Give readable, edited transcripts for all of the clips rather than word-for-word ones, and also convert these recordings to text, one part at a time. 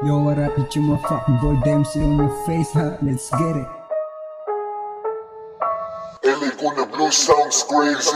Yo, what up, it's your fucking boy Dempsey on your face, huh? Let's get it. LA Kuna Blue sounds crazy.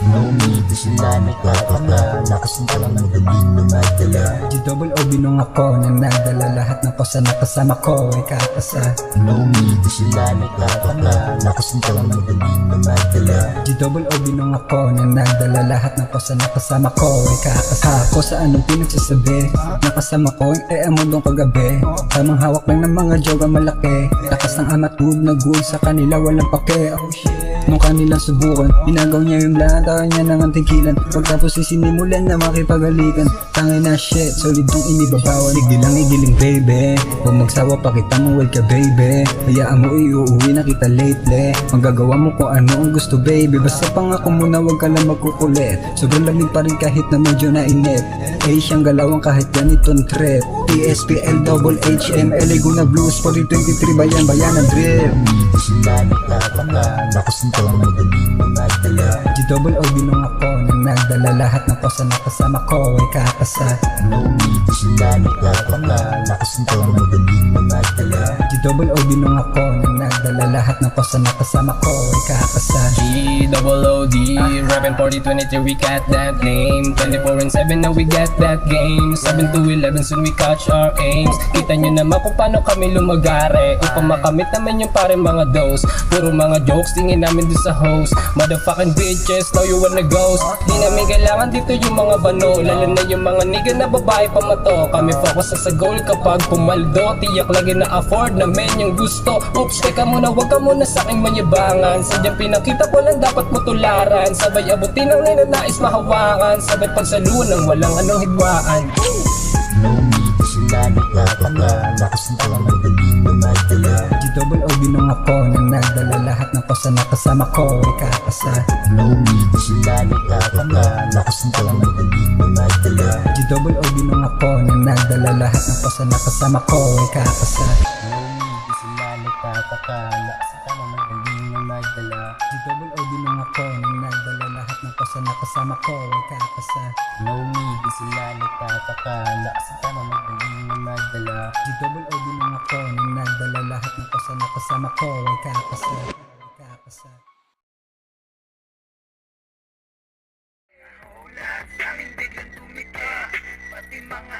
No need, di sila nagtataka. Nakasinta lang magaling na magdala. G-double-O binong ako na nagdala lahat ng kosa na kasama ko ay kakasa. No need, di sila nagtataka. Nakasinta lang magaling na magdala. G-double-O binong ako na nagdala lahat ng kosa na kasama ko ay kakasa. Ako sa anong pinagsasabi, nakasama ko yung amundong kagabi. Tamang hawak lang ng mga joga malaki. Lakas ng amatud na good sa kanila walang pake. Oh shit. Nung kanilang subukan, inagaw niya yung lahat, ayaw niya nang antingkilan. Pagtapos isinimulan na makipagalikan. Tangin na shit, solid tong inibabawan. Igilang igiling baby, huwag magsawa pakita mo wag ka baby. Hayaan mo iuuwi na kita lately. Magagawa mo kung ano ang gusto baby. Basta pangako muna wag ka lang magkukulit. Sobrang lamig pa rin kahit na medyo nainip. Siyang galawang kahit ganitong trip. TSPL double HML Guna Blues 4023 bayan ang drip. Di sila nagtataka. Nakasinta lang magaling na magdala. G-double-O binong ako na nagdala lahat ng kosa na kasama ko ay kakasa. No need, di sila nagtataka. Nakasinta lang magaling na magdala. G-double-O binong ako na nagdala lahat ng kosa na kasama ko ay kakasa. G-double-O-D, rapping 4023, we got that name. 24 and 7 now we got that game. 7 to 11 soon we catch our aims. Kita nyo naman kung paano kami lumagare upang makamit naman yung parang mga dose. Puro mga jokes, tingin namin doon sa host. Motherfucking bitches, know you wanna ghost. Di namin kailangan dito yung mga bano, lalo na yung mga nigga na babae pamato. Kami focus sa goal kapag pumaldo. Tiyak lagi na afford namin yung gusto. Oops, teka muna, wag ka muna sa aking mayabangan. Sadyang pinakita ko lang dapat mo tularan. Sabay abutin ang ninanais mahawakan. Sabay pagsaluan ng walang anong hidwaan. No need, di sila nagtataka. Nakasinta lang magaling na magdala. G-double-O binong ako na nagdala lahat ng kosa na kasama ko ay kakasa. No need, di sila nagtataka. Nakasinta lang magaling na magdala. G-double-O binong ako na nagdala lahat ng kosa na kasama ko ay kakasa. No need, di sila nagtataka. Nakasita na magaling na magdala. G-double-O binong ako na nagdala lahat ng kosa na kasama ko ay kakasa. No need, di sila nagtataka. Nakasita na magaling na magdala. G-double-O binong ako na nagdala lahat ng kosa na kasama ko ay kakasa. Kakasa. Lahat sa amin biglang tumika, pati mga